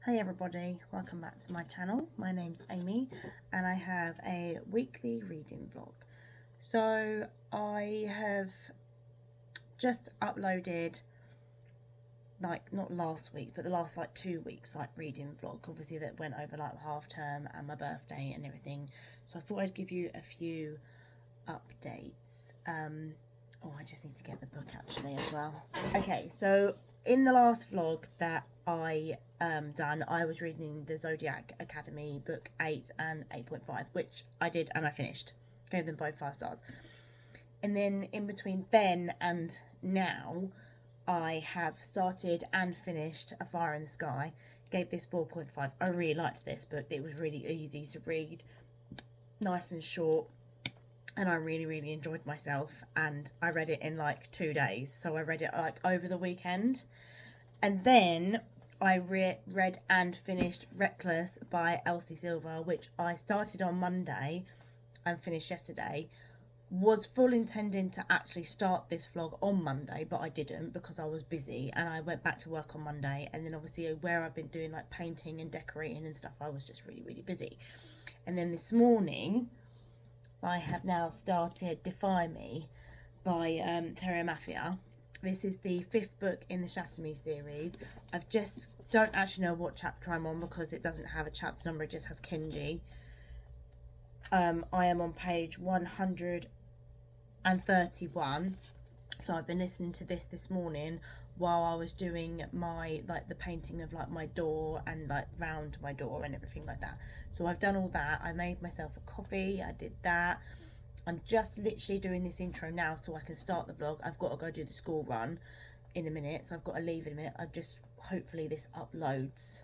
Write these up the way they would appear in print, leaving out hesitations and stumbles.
Hey everybody, welcome back to my channel. My name's Amy and I have a weekly reading vlog. So I have just uploaded, like, not last week, but the last like 2 weeks, like, reading vlog, obviously, that went over like half term and my birthday and everything. So I thought I'd give you a few updates. Oh, I just need to get the book actually as well. Okay, so in the last vlog that I done, I was reading the Zodiac Academy book 8 and 8.5, which I did and I finished. Gave them both 5 stars. And then in between then and now, I have started and finished A Fire in the Sky. Gave this 4.5. I really liked this book. It was really easy to read, nice and short, and I really enjoyed myself, and I read it in like 2 days. So I read it like over the weekend, and then I read and finished Reckless by Elsie Silver, which I started on Monday and finished yesterday. Was full intending to actually start this vlog on Monday, but I didn't because I was busy and I went back to work on Monday, and then obviously where I've been doing like painting and decorating and stuff, I was just really busy. And then this morning I have now started Defy Me by Terra Mafia. This is the 5th book in the Shatter Me series. I've just don't actually know what chapter I'm on because it doesn't have a chapter number, it just has Kenji. I am on page 131. So I've been listening to this morning while I was doing my, like, the painting of like my door and like round my door and everything like that. So I've done all that. I made myself a coffee, I did that. I'm just literally doing this intro now so I can start the vlog. I've got to go do the school run in a minute, so I've got to leave in a minute. I've just, hopefully this uploads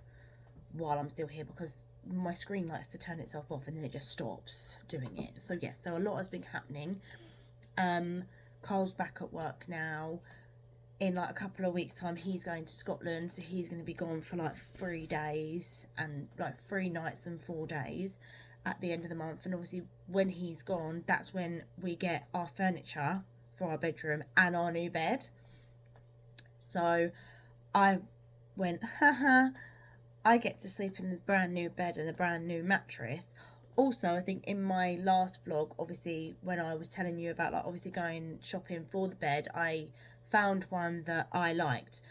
while I'm still here, because my screen likes to turn itself off and then it just stops doing it. So yeah, so a lot has been happening. Carl's back at work now. In like a couple of weeks time he's going to Scotland, so he's going to be gone for like 3 days and like 3 nights and 4 days at the end of the month. And obviously when he's gone, that's when we get our furniture for our bedroom and our new bed. So I went, haha, I get to sleep in the brand new bed and the brand new mattress. Also, I think in my last vlog, obviously when I was telling you about like obviously going shopping for the bed, I found one that I liked.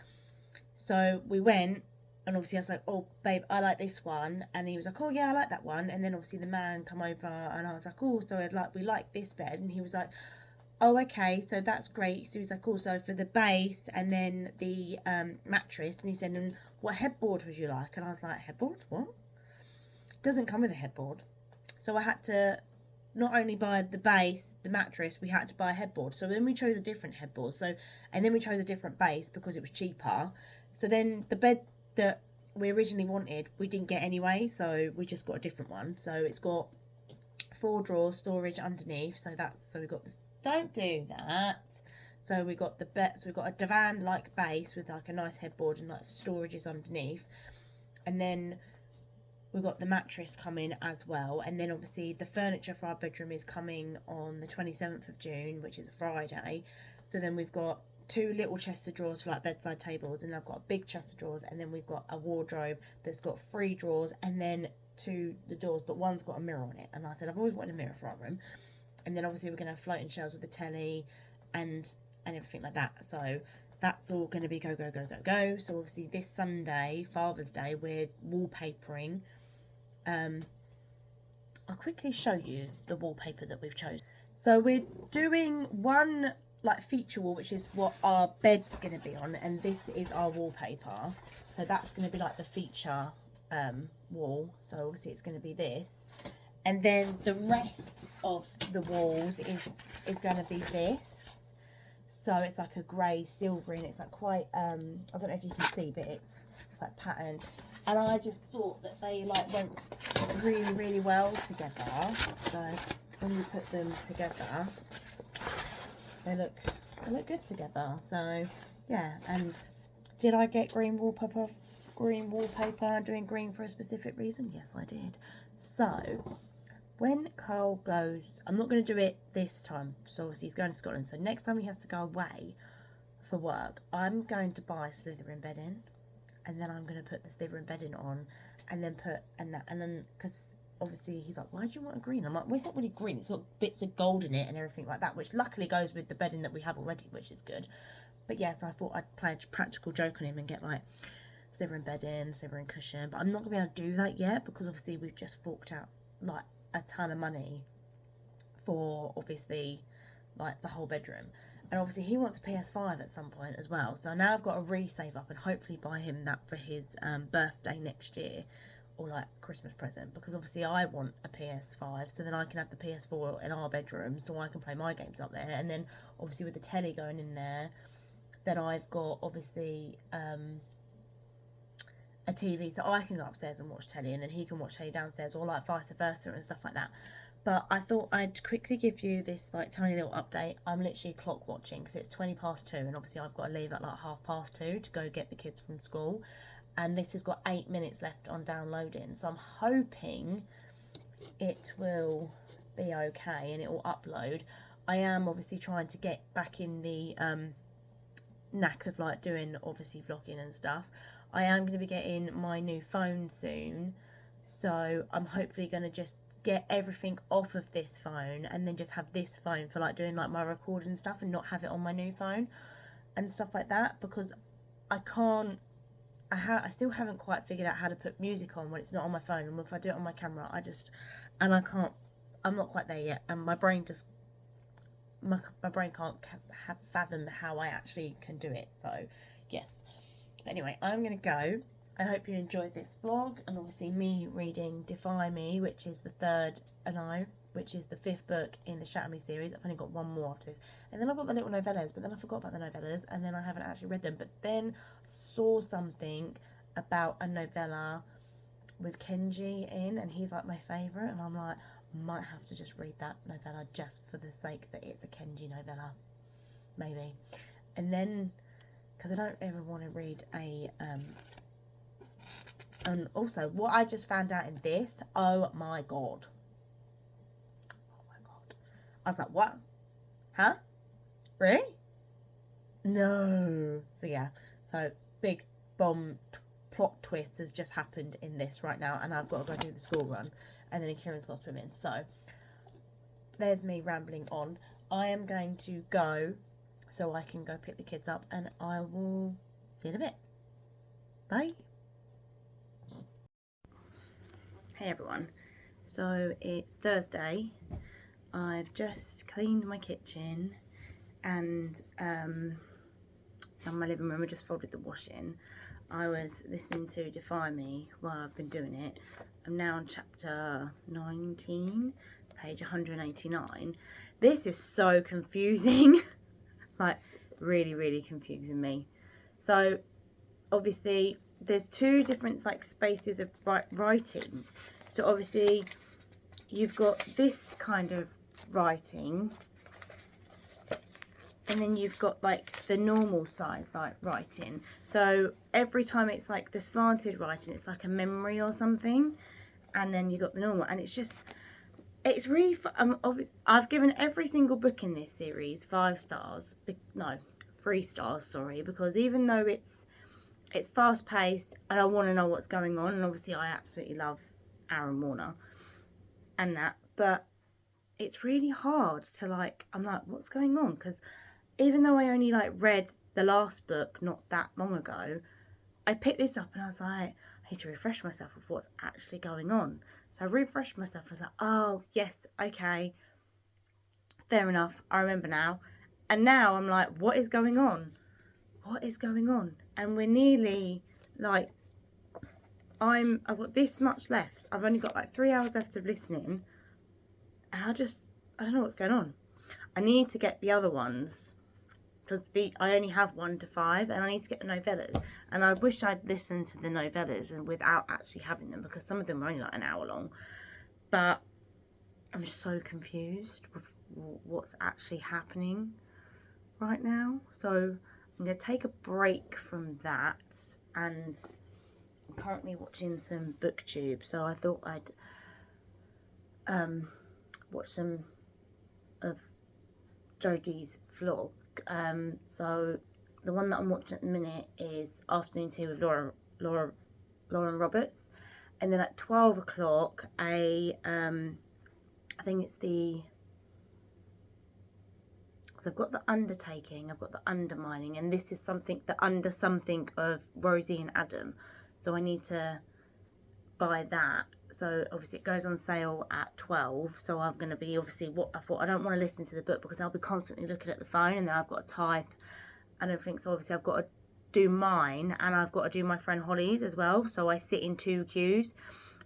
So we went, and obviously I was like, oh babe, I like this one, and he was like, oh yeah, I like that one. And then obviously the man come over and I was like, oh, so we like this bed. And he was like, oh okay, so that's great. So he's like, also for the base and then the mattress. And he said, and what headboard would you like? And I was like, headboard, what? It doesn't come with a headboard. So I had to not only buy the base, the mattress, we had to buy a headboard. So then we chose a different headboard. So, and then we chose a different base because it was cheaper. So then the bed that we originally wanted, we didn't get anyway. So we just got a different one. So it's got 4 drawers, storage underneath. So we got this. Don't do that. So we got the bed. So we got a divan-like base with like a nice headboard and like storages underneath. And then we've got the mattress coming as well, and then obviously the furniture for our bedroom is coming on the 27th of June, which is a Friday. So then we've got 2 little chest of drawers for like bedside tables, and I've got a big chest of drawers, and then we've got a wardrobe that's got 3 drawers and then 2 the doors, but one's got a mirror on it. And I said I've always wanted a mirror for our room. And then obviously we're going to have floating shelves with the telly and everything like that. So that's all going to be go. So obviously this Sunday, Father's Day, we're wallpapering. I'll quickly show you the wallpaper that we've chosen. So we're doing one like feature wall, which is what our bed's going to be on, and this is our wallpaper. So that's going to be like the feature wall. So obviously it's going to be this, and then the rest of the walls is going to be this. So it's like a grey silvery, and it's like quite I don't know if you can see, but it's like patterned. And I just thought that they like went really well together. So when you put them together, they look good together. So yeah. And did I get green wallpaper? Doing green for a specific reason? Yes, I did. So when Carl goes, I'm not going to do it this time. So obviously he's going to Scotland. So next time he has to go away for work, I'm going to buy Slytherin bedding. and then I'm going to put the Slither bedding on, and then because obviously he's like, why do you want a green? I'm like, well, it's not really green, it's got bits of gold in it and everything like that, which luckily goes with the bedding that we have already, which is good. But yeah, so I thought I'd play a practical joke on him and get like Slither bedding, Slither cushion, but I'm not going to be able to do that yet because obviously we've just forked out like a ton of money for obviously like the whole bedroom. And obviously he wants a PS5 at some point as well. So now I've got to re-save up and hopefully buy him that for his birthday next year, or like Christmas present, because obviously I want a PS5 so then I can have the PS4 in our bedroom so I can play my games up there. And then obviously with the telly going in there, then I've got obviously a TV so I can go upstairs and watch telly, and then he can watch telly downstairs, or like vice versa and stuff like that. But I thought I'd quickly give you this like tiny little update. I'm literally clock watching because it's 2:20, and obviously I've got to leave at like 2:30 to go get the kids from school. And this has got 8 minutes left on downloading, so I'm hoping it will be okay and it will upload. I am obviously trying to get back in the knack of like doing obviously vlogging and stuff. I am going to be getting my new phone soon, so I'm hopefully going to just get everything off of this phone and then just have this phone for like doing like my recording stuff and not have it on my new phone and stuff like that, because I can't I still haven't quite figured out how to put music on when it's not on my phone, and if I do it on my camera I can't, I'm not quite there yet, and my brain just my brain can't fathom how I actually can do it. So yes, but anyway, I'm gonna go. I hope you enjoyed this vlog, and obviously me reading Defy Me, which is the third, which is the 5th book in the Shatter Me series. I've only got one more after this, and then I've got the little novellas, but then I forgot about the novellas, and then I haven't actually read them. But then I saw something about a novella with Kenji in, and he's like my favourite, and I'm like, might have to just read that novella just for the sake that it's a Kenji novella, maybe. And then, because I don't ever want to read a and also what I just found out in this, oh my god, I was like, what? Huh? Really? No. So yeah, so big bomb plot twist has just happened in this right now, and I've got to go do the school run, and then Kieran's got to swim in. So there's me rambling on. I am going to go so I can go pick the kids up, and I will see you in a bit. Bye. Hey everyone, so it's Thursday. I've just cleaned my kitchen and done my living room. I just folded the washing. I was listening to Defy Me while I've been doing it. I'm now on chapter 19, page 189. This is so confusing. Like, really confusing me. So obviously there's two different like spaces of writing. So obviously you've got this kind of writing, and then you've got like the normal size like writing. So every time it's like the slanted writing, it's like a memory or something, and then you got the normal, and it's really obvious. I've given every single book in this series 5 stars, no, 3 stars, sorry, because even though it's fast paced and I want to know what's going on, and obviously I absolutely love Aaron Warner and that, but it's really hard to like, I'm like, what's going on? Because even though I only like read the last book not that long ago, I picked this up and I was like, I need to refresh myself of what's actually going on. So I refreshed myself and I was like, oh yes, okay, fair enough, I remember now. And now I'm like, what is going on? What is going on? And we're nearly like, I've got this much left. I've only got like 3 hours left of listening, and I don't know what's going on. I need to get the other ones, because I only have 1 to 5, and I need to get the novellas. And I wish I'd listened to the novellas and without actually having them, because some of them are only like an hour long. But I'm so confused with what's actually happening right now. So I'm going to take a break from that, and I'm currently watching some booktube, so I thought I'd watch some of Jodie's vlog. So the one that I'm watching at the minute is Afternoon Tea with Laura Lauren Roberts. And then at 12 o'clock, I think it's the... because I've got the Undertaking, I've got the Undermining, and this is something, the Under something of Rosie and Adam. So I need to buy that. So obviously it goes on sale at 12. So I'm going to be, obviously, what I thought, I don't want to listen to the book because I'll be constantly looking at the phone, and then I've got to type and everything. So obviously I've got to do mine, and I've got to do my friend Holly's as well. So I sit in 2 queues.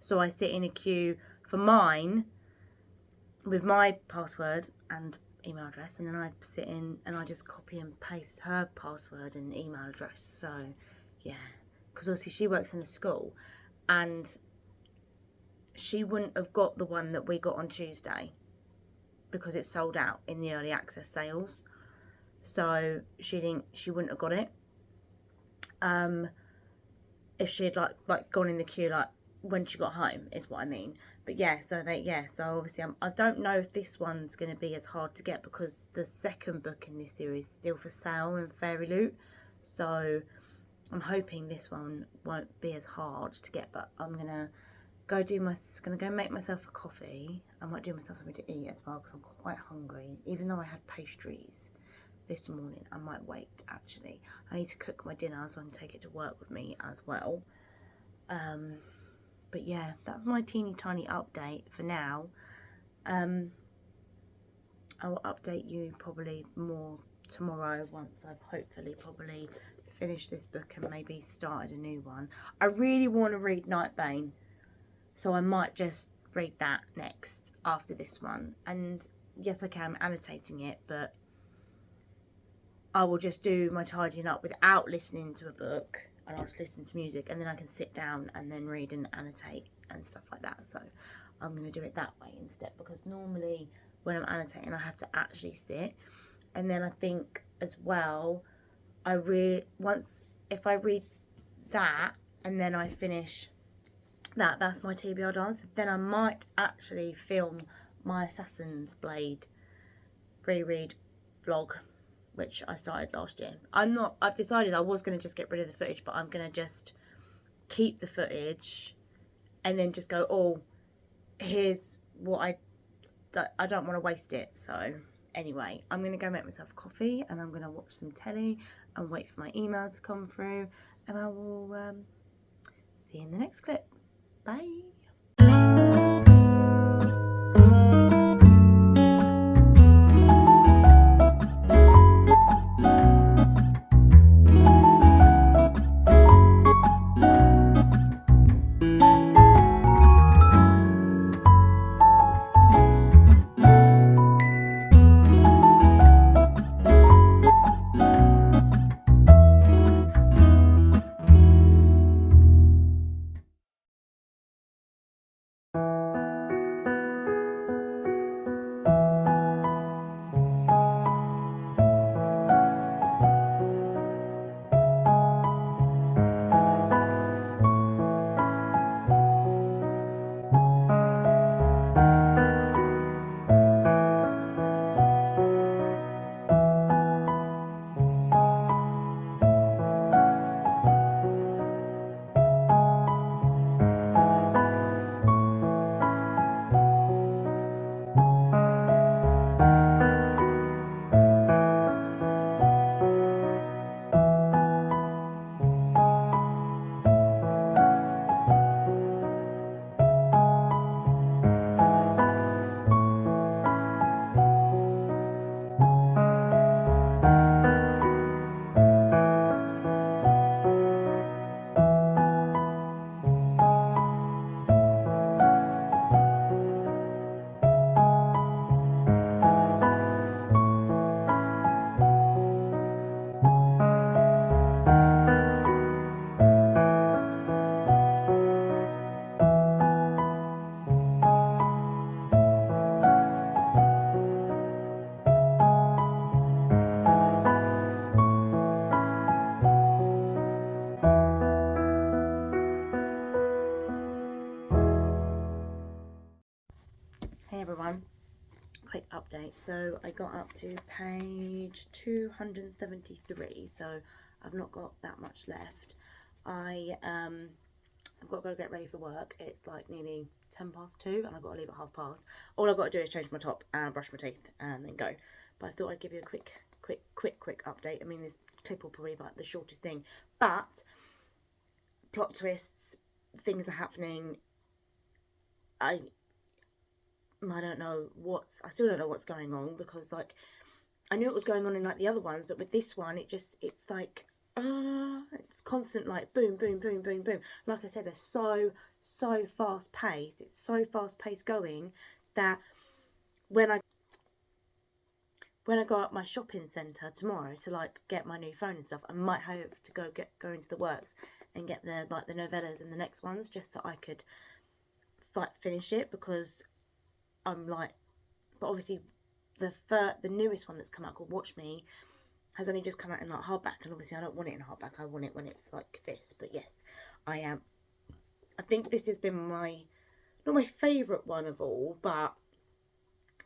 So I sit in a queue for mine with my password and email address, and then I sit in and I just copy and paste her password and email address. So yeah, because obviously she works in a school, and she wouldn't have got the one that we got on Tuesday because it's sold out in the early access sales. So she wouldn't have got it if she had like gone in the queue like when she got home, is what I mean. But yeah, so obviously I don't know if this one's going to be as hard to get because the second book in this series is still for sale in Fairy Loot. So I'm hoping this one won't be as hard to get, but I'm gonna go make myself a coffee. I might do myself something to eat as well because I'm quite hungry. Even though I had pastries this morning, I might wait actually. I need to cook my dinner so I can take it to work with me as well. But yeah, that's my teeny tiny update for now. I will update you probably more tomorrow once I've hopefully probably finished this book and maybe started a new one. I really want to read Nightbane, so I might just read that next after this one. And yes, okay, I'm annotating it, but I will just do my tidying up without listening to a book, and I'll just listen to music, and then I can sit down and then read and annotate and stuff like that. So I'm going to do it that way instead, because normally when I'm annotating I have to actually sit. And then I think as well, if I read that and then I finish that, that's my TBR dance, then I might actually film my Assassin's Blade reread vlog, which I started last year. I've decided I was going to just get rid of the footage, but I'm going to just keep the footage and then just go, oh, here's what I don't want to waste it. So anyway, I'm going to go make myself a coffee, and I'm going to watch some telly and wait for my email to come through, and I will see you in the next clip. Bye. Hey everyone, quick update. So I got up to page 273, so I've not got that much left. I've got to go get ready for work. It's like nearly 2:10 and I've got to leave at 2:30. All I've got to do is change my top and brush my teeth and then go. But I thought I'd give you a quick update. I mean, this clip will probably be like the shortest thing, but plot twists, things are happening. I don't know I still don't know what's going on, because like I knew it was going on in like the other ones, but with this one it's like it's constant, like boom boom boom boom boom. Like I said, they're so fast paced. It's so fast paced going that when I go up my shopping centre tomorrow to like get my new phone and stuff, I might hope to go into the works and get the novellas and the next ones, just so I could finish it, because I'm like, but obviously the newest one that's come out, called Watch Me, has only just come out in like hardback, and obviously I don't want it in hardback. I want it when it's like this. But yes, I think this has been not my favourite one of all, but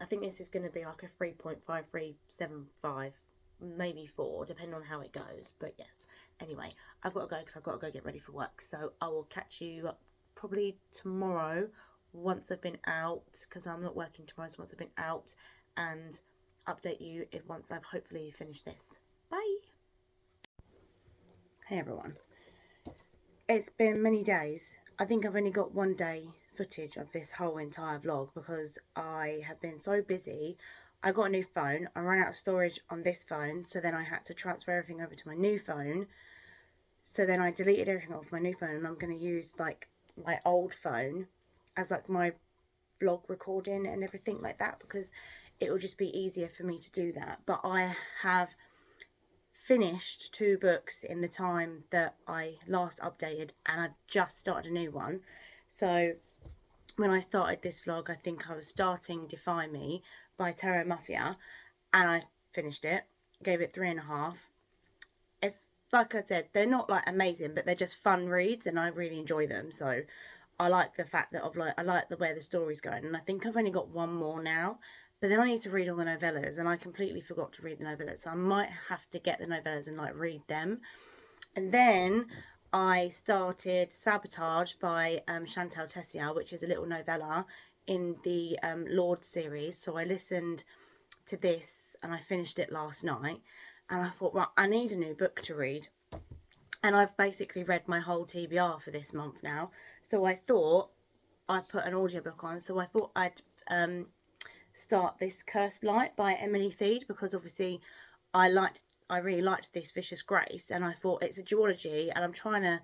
I think this is going to be like a 3.5375, maybe 4, depending on how it goes. But yes, anyway, I've got to go because I've got to go get ready for work. So I will catch you probably tomorrow once I've been out, because I'm not working tomorrow. So once I've been out, and update you once I've hopefully finished this. Bye. Hey everyone. It's been many days. I think I've only got one day footage of this whole entire vlog because I have been so busy. I got a new phone. I ran out of storage on this phone, so then I had to transfer everything over to my new phone. So then I deleted everything off my new phone, and I'm going to use like my old phone as like my vlog recording and everything like that, because it will just be easier for me to do that. But I have finished 2 books in the time that I last updated, and I've just started a new one. So when I started this vlog, I think I was starting Defy Me by Tarot Mafia, and I finished it, gave it 3.5. It's like I said, they're not like amazing, but they're just fun reads and I really enjoy them. So I like the fact that I like the way the story's going, and I think I've only got one more now. But then I need to read all the novellas, and I completely forgot to read the novellas. So I might have to get the novellas and like read them. And then I started Sabotage by Chantal Tessier, which is a little novella in the Lord series. So I listened to this and I finished it last night. And I thought, right, I need a new book to read. And I've basically read my whole TBR for this month now. So I thought I'd put an audiobook on. So I thought I'd start this Cursed Light by Emily Feed, because obviously I really liked this Vicious Grace, and I thought it's a duology, and I'm trying to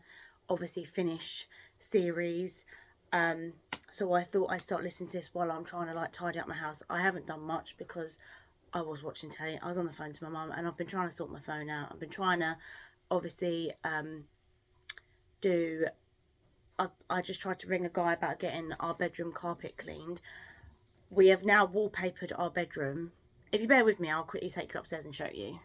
obviously finish series. So I thought I'd start listening to this while I'm trying to like tidy up my house. I haven't done much because I was watching telly. I was on the phone to my mum, and I've been trying to sort my phone out. I've been trying to obviously I just tried to ring a guy about getting our bedroom carpet cleaned. We have now wallpapered our bedroom. If you bear with me, I'll quickly take you upstairs and show you.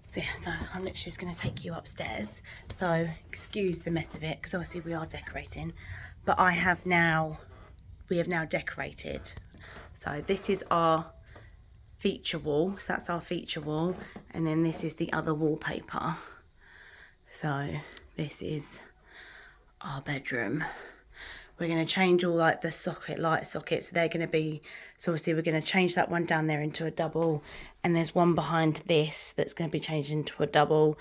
So yeah, so I'm literally just going to take you upstairs. So excuse the mess of it, because obviously we are decorating. But we have now decorated. So this is our feature wall. So that's our feature wall. And then this is the other wallpaper. So this is our bedroom. We're going to change all like the light sockets. They're going to be, so obviously we're going to change that one down there into a double, and there's one behind this that's going to be changed into a double.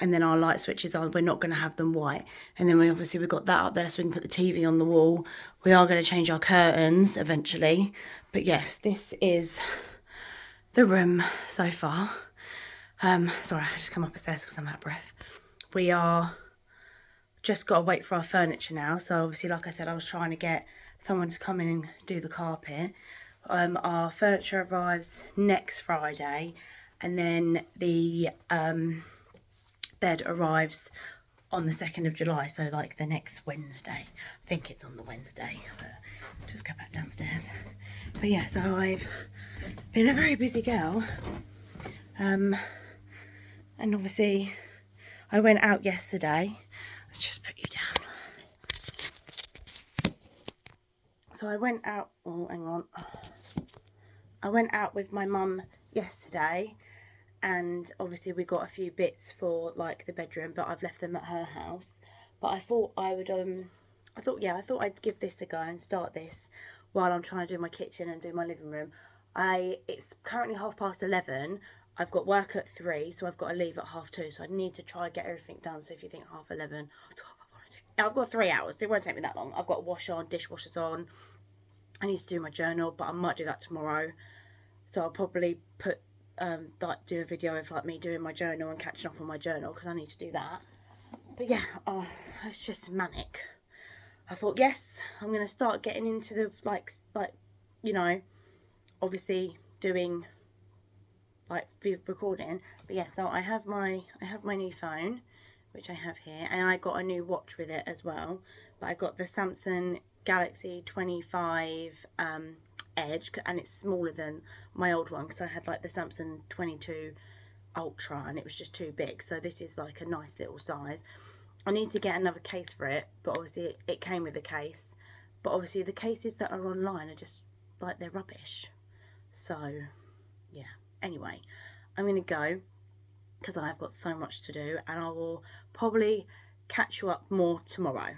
And then our light switches are, we're not going to have them white. And then we've got that up there so we can put the TV on the wall. We are going to change our curtains eventually. But yes, this is the room so far. Sorry, I just come up the stairs because I'm out of breath. We are just got to wait for our furniture now. So obviously, like I said, I was trying to get someone to come in and do the carpet. Our furniture arrives next Friday, and then the bed arrives on the 2nd of July, so like the next Wednesday. I think it's on the Wednesday, but just go back downstairs. But yeah, so I've been a very busy girl, and obviously I went out yesterday. Let's just put you down. So I went out, oh hang on, I went out with my mum yesterday, and obviously we got a few bits for like the bedroom, but I've left them at her house. But I thought I would I thought I'd give this a go and start this while I'm trying to do my kitchen and do my living room. It's currently 11:30. I've got work at 3, so I've got to leave at 2:30. So I need to try and get everything done. So if you think 11:30, I've got 3 hours. So it won't take me that long. I've got a wash on, dishwasher's on. I need to do my journal, but I might do that tomorrow. So I'll probably put do a video of like me doing my journal and catching up on my journal, because I need to do that. But yeah, it's just manic. I thought, yes, I'm gonna start getting into the like you know, obviously doing like recording. But yeah, so I have my new phone, which I have here, and I got a new watch with it as well. But I got the Samsung Galaxy 25 Edge, and it's smaller than my old one, because I had like the Samsung 22 Ultra and it was just too big. So this is like a nice little size. I need to get another case for it, but obviously it came with a case. But obviously the cases that are online are just like, they're rubbish. So yeah, anyway, I'm gonna go because I've got so much to do, and I will probably catch you up more tomorrow.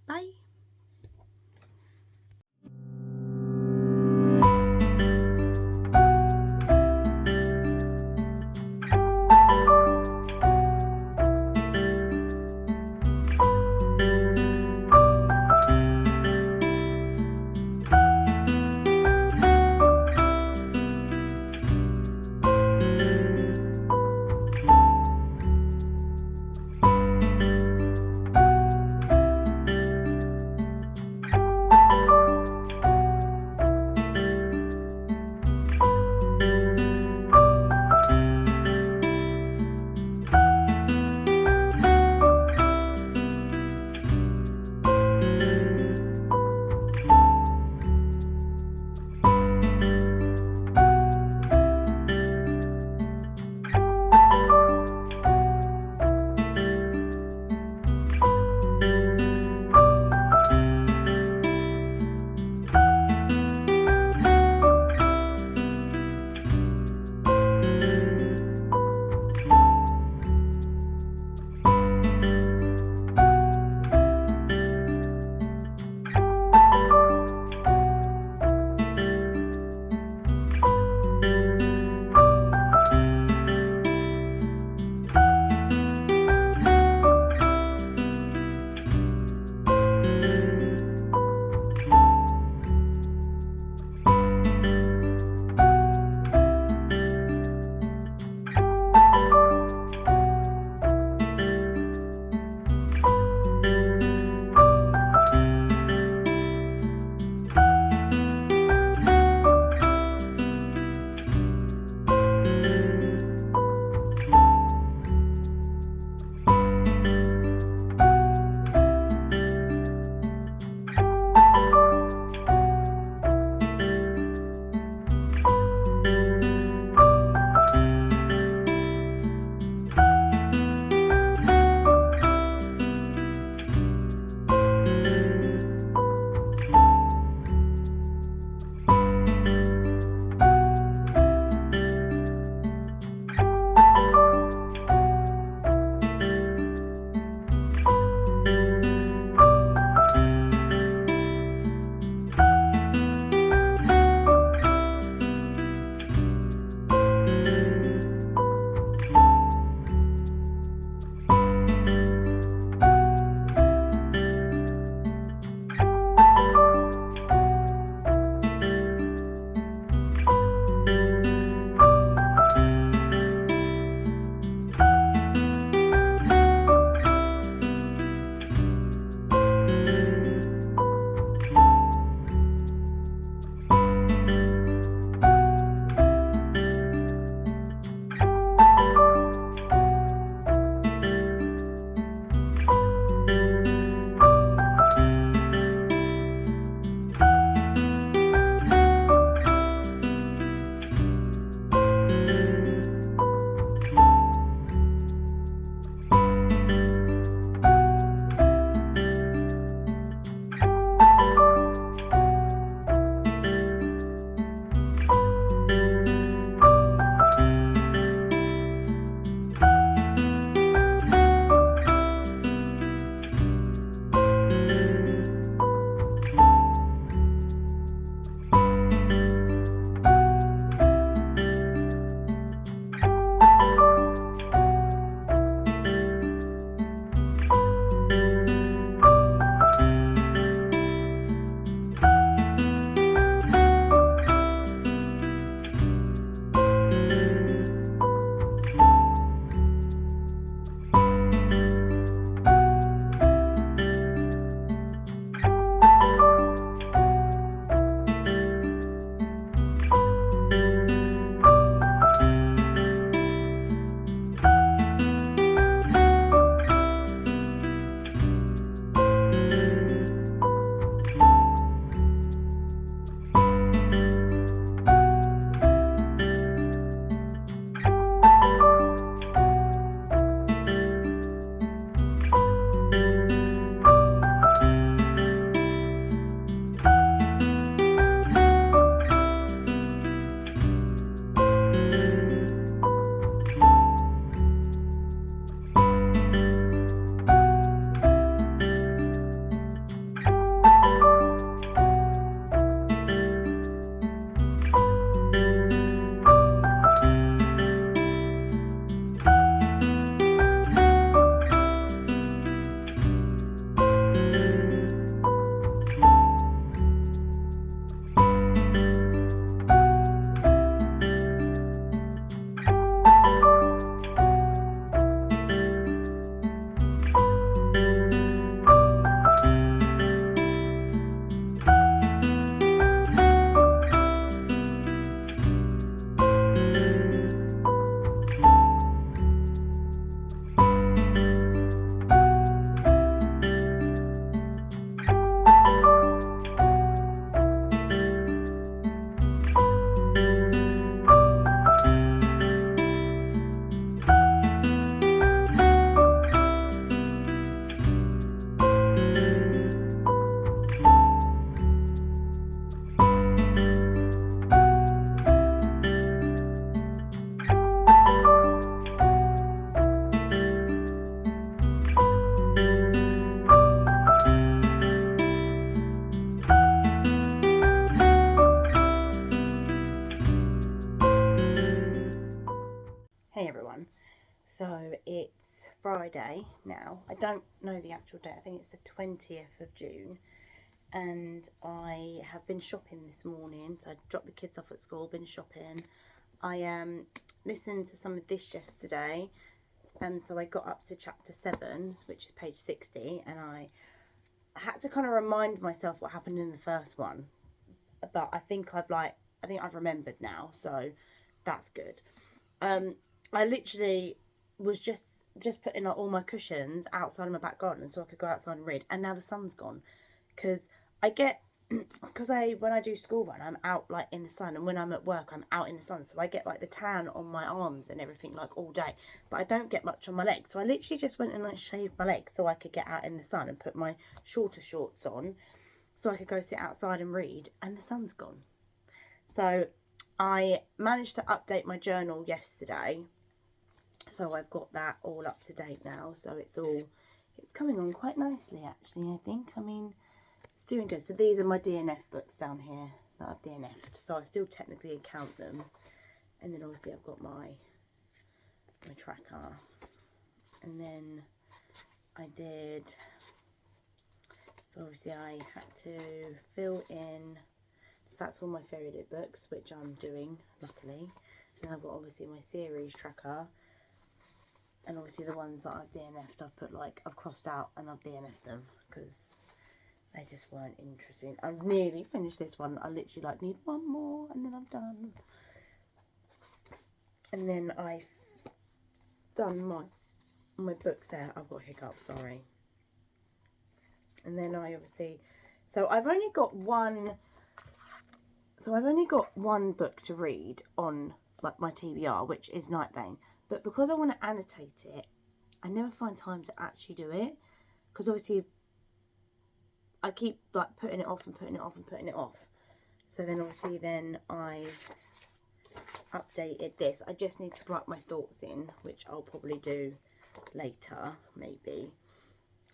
Bye. don't know the actual date. I think it's the 20th of June. And I have been shopping this morning. So I dropped the kids off at school, been shopping. I listened to some of this yesterday. And so I got up to chapter 7, which is page 60. And I had to kind of remind myself what happened in the first one. But I think I've remembered now. So that's good. I literally was just putting like all my cushions outside of my back garden so I could go outside and read, and now the sun's gone. Because when I do school run, I'm out like in the sun, and when I'm at work I'm out in the sun, so I get like the tan on my arms and everything like all day, but I don't get much on my legs. So I literally just went and like shaved my legs so I could get out in the sun and put my shorter shorts on so I could go sit outside and read, and the sun's gone. So I managed to update my journal yesterday, so I've got that all up to date now. So it's coming on quite nicely actually, I think. I mean, it's doing good. So these are my DNF books down here that I've DNF'd, so I still technically count them. And then obviously I've got my tracker. And then I did, so obviously I had to fill in, so that's all my fairy lit books, which I'm doing luckily. And I've got obviously my series tracker, and obviously the ones that I've DNF'd, I've crossed out and I've DNF'd them because they just weren't interesting. I've nearly finished this one. I literally need one more and then I'm done. And then I've done my books there. I've got hiccups, sorry. And then I obviously, I've only got one book to read on like my TBR, which is Nightbane. But because I want to annotate it, I never find time to actually do it, because obviously I keep like putting it off and putting it off and putting it off. So then obviously I updated this. I just need to write my thoughts in, which I'll probably do later maybe.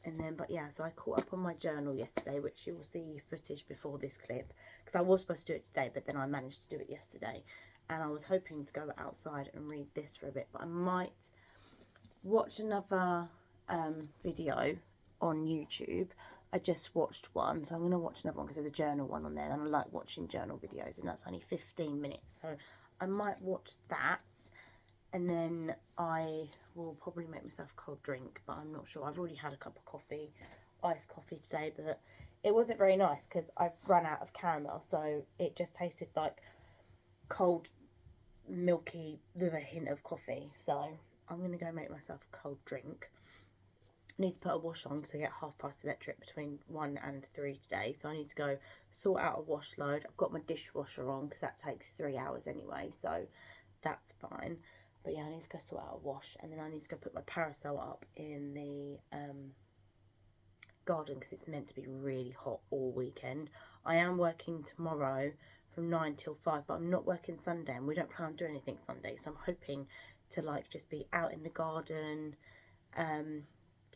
And then, but yeah, so I caught up on my journal yesterday, which you will see footage before this clip, because I was supposed to do it today, but then I managed to do it yesterday. And I was hoping to go outside and read this for a bit, but I might watch another video on YouTube. I just watched one, so I'm going to watch another one because there's a journal one on there, and I like watching journal videos, and that's only 15 minutes. So I might watch that, and then I will probably make myself a cold drink, but I'm not sure. I've already had a cup of coffee, iced coffee today, but it wasn't very nice because I've run out of caramel, so it just tasted like cold, milky with a hint of coffee. So I'm going to go make myself a cold drink. I need to put a wash on because I get half past electric between 1 and 3 today, so I need to go sort out a wash load. I've got my dishwasher on because that takes 3 hours anyway, so that's fine. But yeah, I need to go sort out a wash, and then I need to go put my parasol up in the garden because it's meant to be really hot all weekend. I am working tomorrow from 9 till 5, but I'm not working Sunday, and we don't plan on doing anything Sunday, so I'm hoping to like just be out in the garden,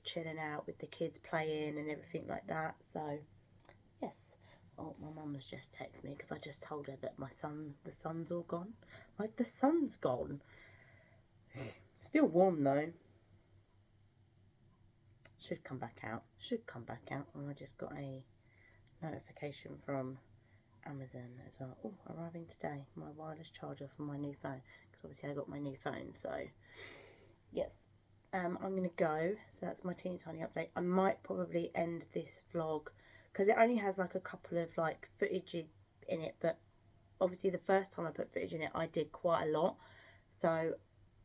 chilling out with the kids, playing and everything like that. So yes. Oh, my mum has just texted me because I just told her that the sun's all gone. Like, the sun's gone. Still warm though. Should come back out. And I just got a notification from Amazon as well. Oh, arriving today. My wireless charger for my new phone. Because obviously I got my new phone. So, yes. I'm going to go. So that's my teeny tiny update. I might probably end this vlog because it only has like a couple of like footage in it. But obviously the first time I put footage in it, I did quite a lot. So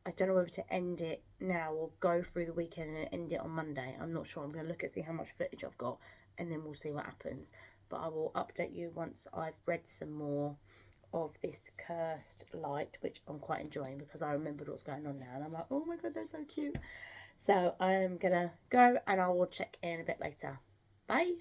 I don't know whether to end it now or go through the weekend and end it on Monday. I'm not sure. I'm going to look and see how much footage I've got, and then we'll see what happens. But I will update you once I've read some more of this Cursed Light, which I'm quite enjoying because I remembered what's going on now. And I'm like, oh my god, they're so cute. So I'm going to go, and I will check in a bit later. Bye.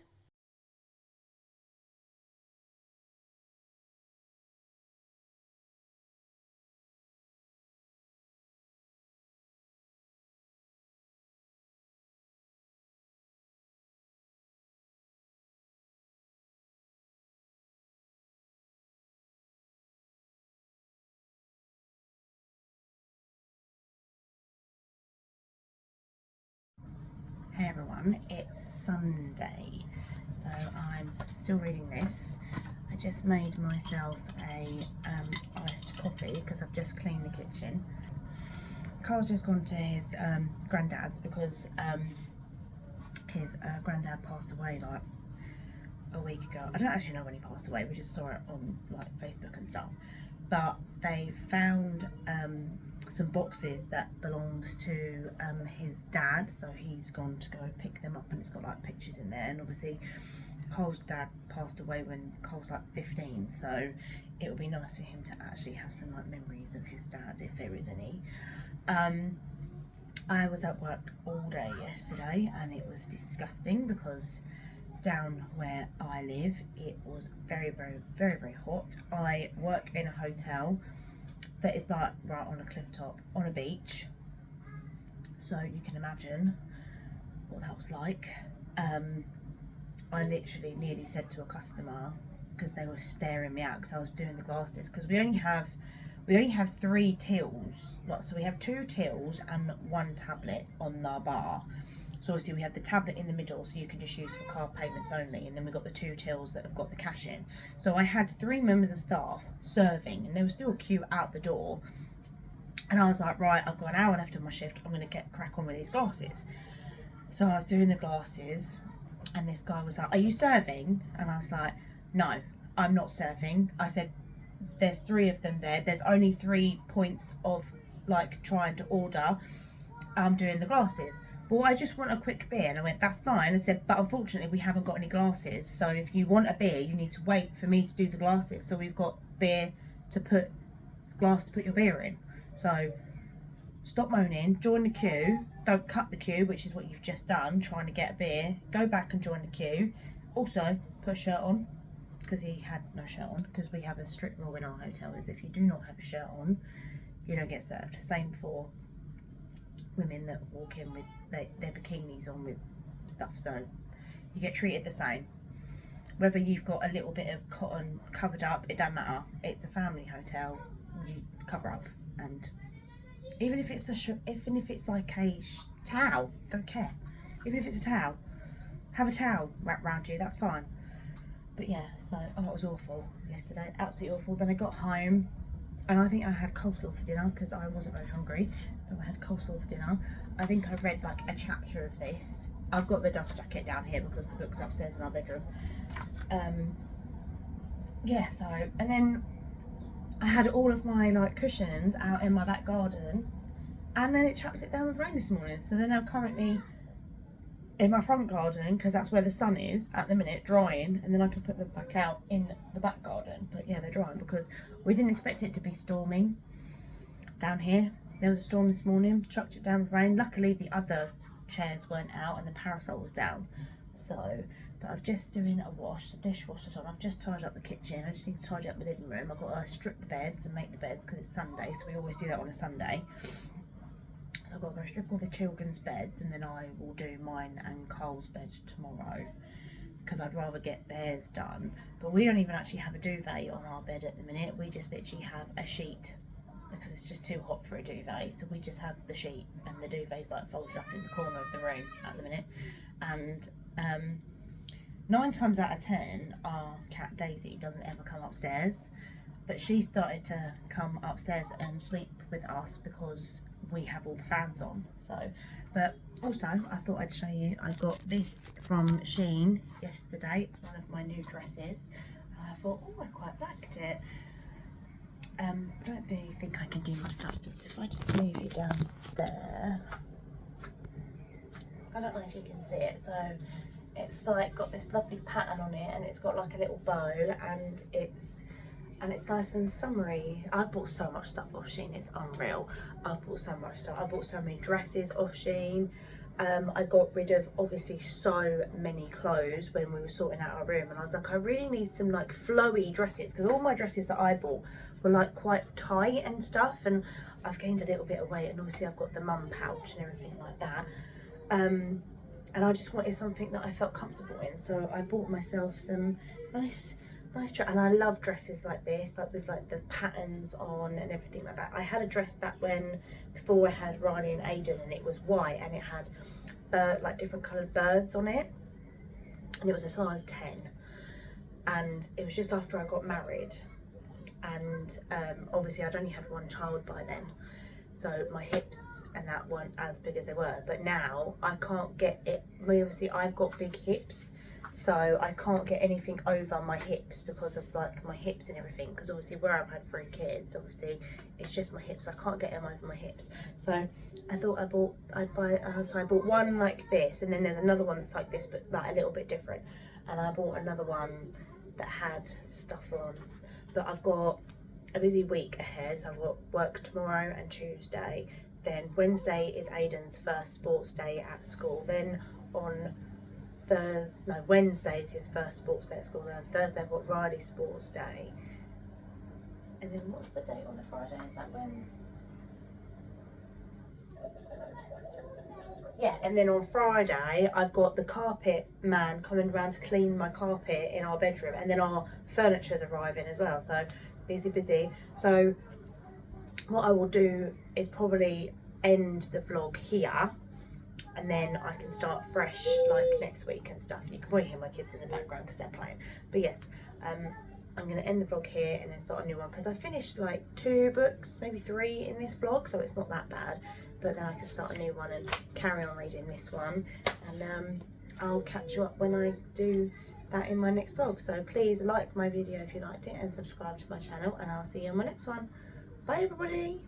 Hey everyone, it's Sunday, so I'm still reading this. I just made myself a iced coffee because I've just cleaned the kitchen. Carl's just gone to his granddad's because his granddad passed away like a week ago. I don't actually know when he passed away, we just saw it on like Facebook and stuff. But they found some boxes that belonged to his dad, so he's gone to go pick them up, and it's got like pictures in there. And obviously Cole's dad passed away when Cole's like 15, so it would be nice for him to actually have some like memories of his dad, if there is any. I was at work all day yesterday and it was disgusting because down where I live it was very hot. I work in a hotel that is like right on a cliff top on a beach, so you can imagine what that was like. I literally nearly said to a customer, because they were staring me out because I was doing the glasses, because we only have 3 tills, like, so we have 2 tills and 1 tablet on our bar. So obviously we have the tablet in the middle, so you can just use for card payments only, and then we've got the 2 tills that have got the cash in. So I had 3 members of staff serving, and there was still a queue out the door. And I was like, right, I've got an hour left of my shift, I'm going to crack on with these glasses. So I was doing the glasses, and this guy was like, are you serving? And I was like, no, I'm not serving. I said, there's 3 of them there, there's only 3 points of like trying to order, I'm doing the glasses. Well, I just want a quick beer. And I went, that's fine. I said, but unfortunately we haven't got any glasses, so if you want a beer you need to wait for me to do the glasses, so we've got glass to put your beer in. So stop moaning, join the queue, don't cut the queue, which is what you've just done, trying to get a beer. Go back and join the queue. Also put a shirt on, because he had no shirt on, because we have a strict rule in our hotel is if you do not have a shirt on you don't get served. Same for women that walk in with their bikinis on with stuff, so you get treated the same. Whether you've got a little bit of cotton covered up, it don't matter. It's a family hotel, you cover up. And even if it's like a towel, don't care. Even if it's a towel, have a towel wrapped around you, that's fine. But yeah, so it was awful yesterday, absolutely awful. Then I got home and I think I had coleslaw for dinner because I wasn't very hungry, so I had coleslaw for dinner. I think I read like a chapter of this. I've got the dust jacket down here because the book's upstairs in our bedroom. Yeah, so, and then I had all of my like cushions out in my back garden, and then it chucked it down with rain this morning, so they're now currently in my front garden because that's where the sun is at the minute, drying, and then I can put them back out in the back garden. But yeah, they're drying because we didn't expect it to be storming down here. There was a storm this morning, chucked it down with rain. Luckily the other chairs weren't out and the parasol was down. So, but I'm just doing a wash, the dishwasher's on, I've just tidied up the kitchen, I just need to tidy up the living room. I've got to strip the beds and make the beds because it's Sunday, so we always do that on a Sunday. So I've got to go strip all the children's beds, and then I will do mine and Cole's bed tomorrow because I'd rather get theirs done. But we don't even actually have a duvet on our bed at the minute. We just literally have a sheet because it's just too hot for a duvet. So we just have the sheet, and the duvet's like folded up in the corner of the room at the minute. And 9 times out of 10 our cat Daisy doesn't ever come upstairs, but she started to come upstairs and sleep with us because we have all the fans on. So, but also I thought I'd show you, I got this from Shein yesterday. It's one of my new dresses, and I thought, oh, I quite liked it. I don't really think I can do much justice if I just move you down there. I don't know if you can see it. So it's like got this lovely pattern on it, and it's got like a little bow, and it's nice and summery. I've bought so much stuff off Shein, it's unreal. I've bought so much stuff. I bought so many dresses off Shein. I got rid of obviously so many clothes when we were sorting out our room, and I was like, I really need some like flowy dresses, because all my dresses that I bought were like quite tight and stuff, and I've gained a little bit of weight, and obviously I've got the mum pouch and everything like that. And I just wanted something that I felt comfortable in, so I bought myself some nice dress. And I love dresses like this, like with like the patterns on and everything like that. I had a dress back before I had Riley and Aiden, and it was white, and it had like different coloured birds on it, and it was a size 10, and it was just after I got married, and obviously I'd only had one child by then, so my hips and that weren't as big as they were. But now I can't get it. Obviously I've got big hips, so I can't get anything over my hips because of like my hips and everything, because obviously where I've had 3 kids, obviously it's just my hips, so I can't get them over my hips. So I thought I'd buy so I bought one like this, and then there's another one that's like this but like a little bit different, and I bought another one that had stuff on. But I've got a busy week ahead, so I've got work tomorrow and Tuesday. Then Wednesday is Aiden's first sports day at school. Then on Wednesday is his first sports day at school. Then on Thursday I've got Riley's sports day. And then what's the date on the Friday? Is that when? Yeah, and then on Friday I've got the carpet man coming around to clean my carpet in our bedroom, and then our furniture's arriving as well. So busy. So what I will do is probably end the vlog here, and then I can start fresh like next week and stuff. You can probably hear my kids in the background because they're playing. But yes, I'm going to end the vlog here and then start a new one, because I finished like 2 books, maybe 3 in this vlog, so it's not that bad. But then I can start a new one and carry on reading this one, and I'll catch you up when I do that in my next vlog. So please like my video if you liked it, and subscribe to my channel, and I'll see you on my next one. Bye everybody.